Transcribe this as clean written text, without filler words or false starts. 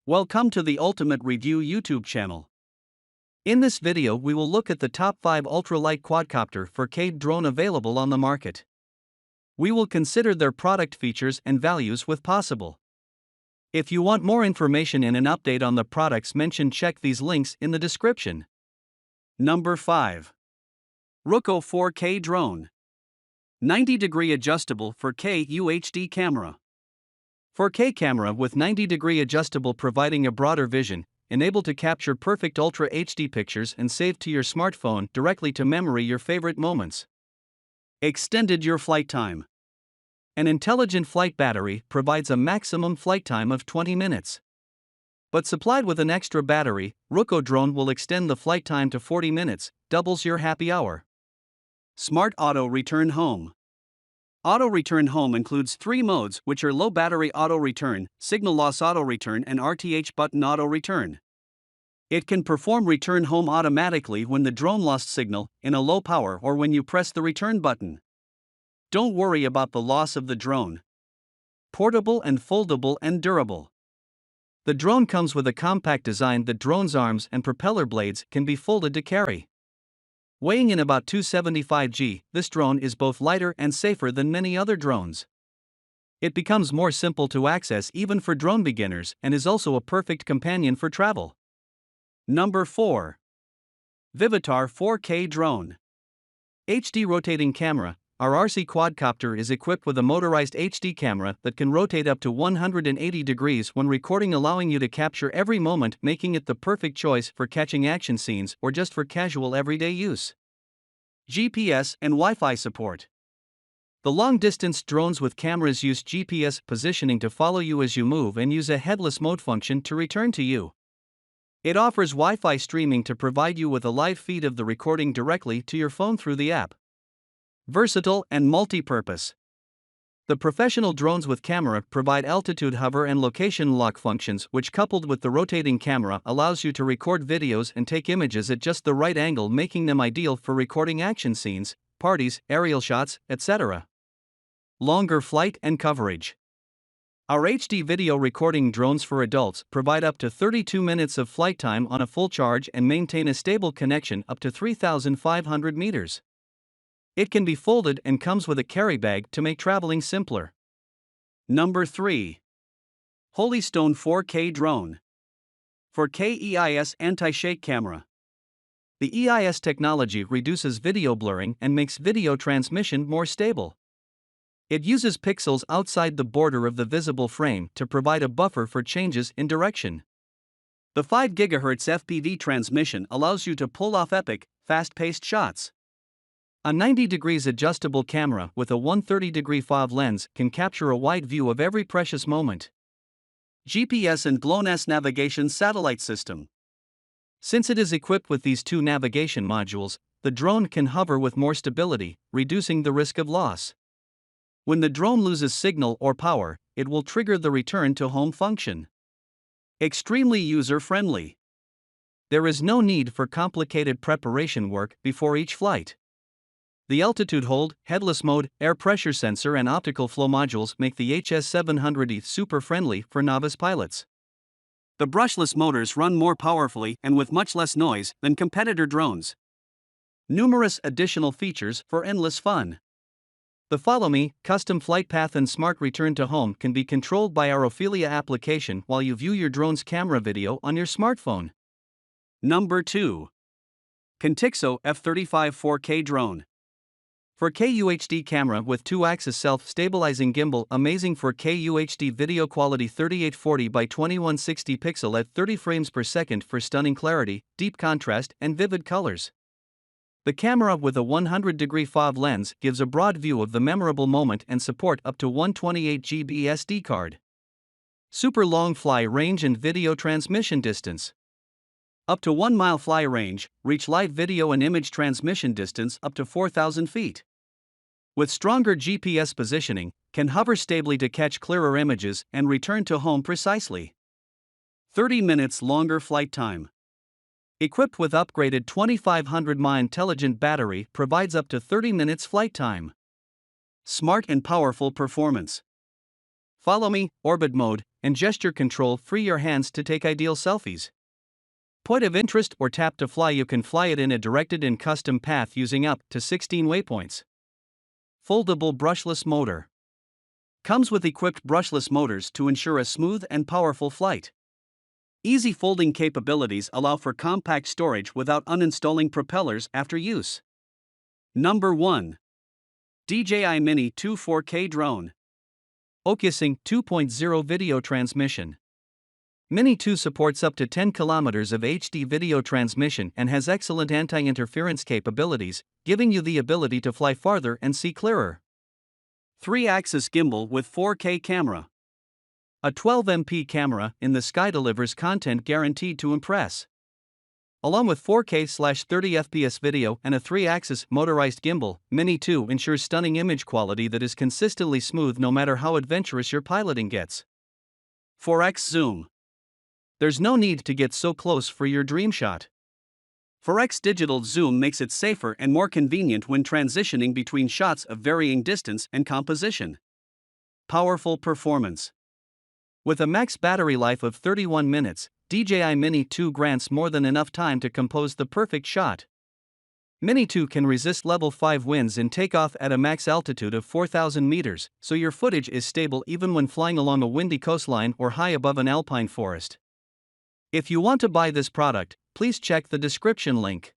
Welcome to the Ultimate Review YouTube channel. In this video we will look at the top 5 ultralight quadcopter 4K drone available on the market. We will consider their product features and values with possible. If you want more information and an update on the products mentioned, check these links in the description. Number 5. Rooko 4K Drone. 90-degree adjustable 4K UHD camera. 4K camera with 90-degree adjustable, providing a broader vision, able to capture perfect Ultra HD pictures and save to your smartphone directly to memory your favorite moments. Extended your flight time. An intelligent flight battery provides a maximum flight time of 20 minutes. But supplied with an extra battery, Rooko drone will extend the flight time to 40 minutes, doubles your happy hour. Smart Auto Return Home. Auto Return Home includes 3 modes, which are low battery auto return, signal loss auto return, and RTH button auto return. It can perform return home automatically when the drone lost signal, in a low power, or when you press the return button. Don't worry about the loss of the drone. Portable and foldable and durable. The drone comes with a compact design. The drone's arms and propeller blades can be folded to carry. Weighing in about 275 g, this drone is both lighter and safer than many other drones. It becomes more simple to access even for drone beginners and is also a perfect companion for travel. Number 4. Vivitar 4K Drone. HD Rotating Camera. Our RC quadcopter is equipped with a motorized HD camera that can rotate up to 180 degrees when recording, allowing you to capture every moment, making it the perfect choice for catching action scenes or just for casual everyday use. GPS and Wi-Fi support. The long-distance drones with cameras use GPS positioning to follow you as you move and use a headless mode function to return to you. It offers Wi-Fi streaming to provide you with a live feed of the recording directly to your phone through the app. Versatile and multi-purpose. The professional drones with camera provide altitude hover and location lock functions, which, coupled with the rotating camera, allows you to record videos and take images at just the right angle, making them ideal for recording action scenes, parties, aerial shots, etc. Longer flight and coverage. Our HD video recording drones for adults provide up to 32 minutes of flight time on a full charge and maintain a stable connection up to 3,500 meters. It can be folded and comes with a carry bag to make traveling simpler. Number 3. Holystone 4K Drone. 4K EIS Anti-Shake Camera. The EIS technology reduces video blurring and makes video transmission more stable. It uses pixels outside the border of the visible frame to provide a buffer for changes in direction. The 5 GHz FPV transmission allows you to pull off epic, fast-paced shots. A 90 degrees adjustable camera with a 130-degree FOV lens can capture a wide view of every precious moment. GPS and GLONASS navigation satellite system. Since it is equipped with these 2 navigation modules, the drone can hover with more stability, reducing the risk of loss. When the drone loses signal or power, it will trigger the return to home function. Extremely user-friendly. There is no need for complicated preparation work before each flight. The altitude hold, headless mode, air pressure sensor, and optical flow modules make the HS700E super friendly for novice pilots. The brushless motors run more powerfully and with much less noise than competitor drones. Numerous additional features for endless fun. The Follow Me, custom flight path, and smart return to home can be controlled by our Ophelia application while you view your drone's camera video on your smartphone. Number 2. Contixo F35 4K Drone. 4K UHD camera with 2-axis self-stabilizing gimbal. Amazing 4K UHD video quality, 3840 by 2160 pixel at 30 frames per second for stunning clarity, deep contrast, and vivid colors. The camera with a 100-degree FOV lens gives a broad view of the memorable moment and support up to 128 GB SD card. Super long fly range and video transmission distance. Up to 1 mile fly range, reach live video and image transmission distance up to 4,000 feet. With stronger GPS positioning, can hover stably to catch clearer images and return to home precisely. 30 minutes longer flight time. Equipped with upgraded 2500 mAh intelligent battery, provides up to 30 minutes flight time. Smart and powerful performance. Follow me, orbit mode, and gesture control free your hands to take ideal selfies. Point of interest or tap to fly. You can fly it in a directed and custom path using up to 16 waypoints. Foldable brushless motor. Comes with equipped brushless motors to ensure a smooth and powerful flight. Easy folding capabilities allow for compact storage without uninstalling propellers after use. Number 1. DJI Mini 2 4K Drone. OcuSync 2.0 Video Transmission. Mini 2 supports up to 10 kilometers of HD video transmission and has excellent anti-interference capabilities, giving you the ability to fly farther and see clearer. 3-axis gimbal with 4K camera. A 12MP camera in the sky delivers content guaranteed to impress. Along with 4K/30fps video and a 3-axis motorized gimbal, Mini 2 ensures stunning image quality that is consistently smooth no matter how adventurous your piloting gets. 4x zoom. There's no need to get so close for your dream shot. 4x digital zoom makes it safer and more convenient when transitioning between shots of varying distance and composition. Powerful performance. With a max battery life of 31 minutes, DJI Mini 2 grants more than enough time to compose the perfect shot. Mini 2 can resist level 5 winds and take off at a max altitude of 4,000 meters, so your footage is stable even when flying along a windy coastline or high above an alpine forest. If you want to buy this product, please check the description link.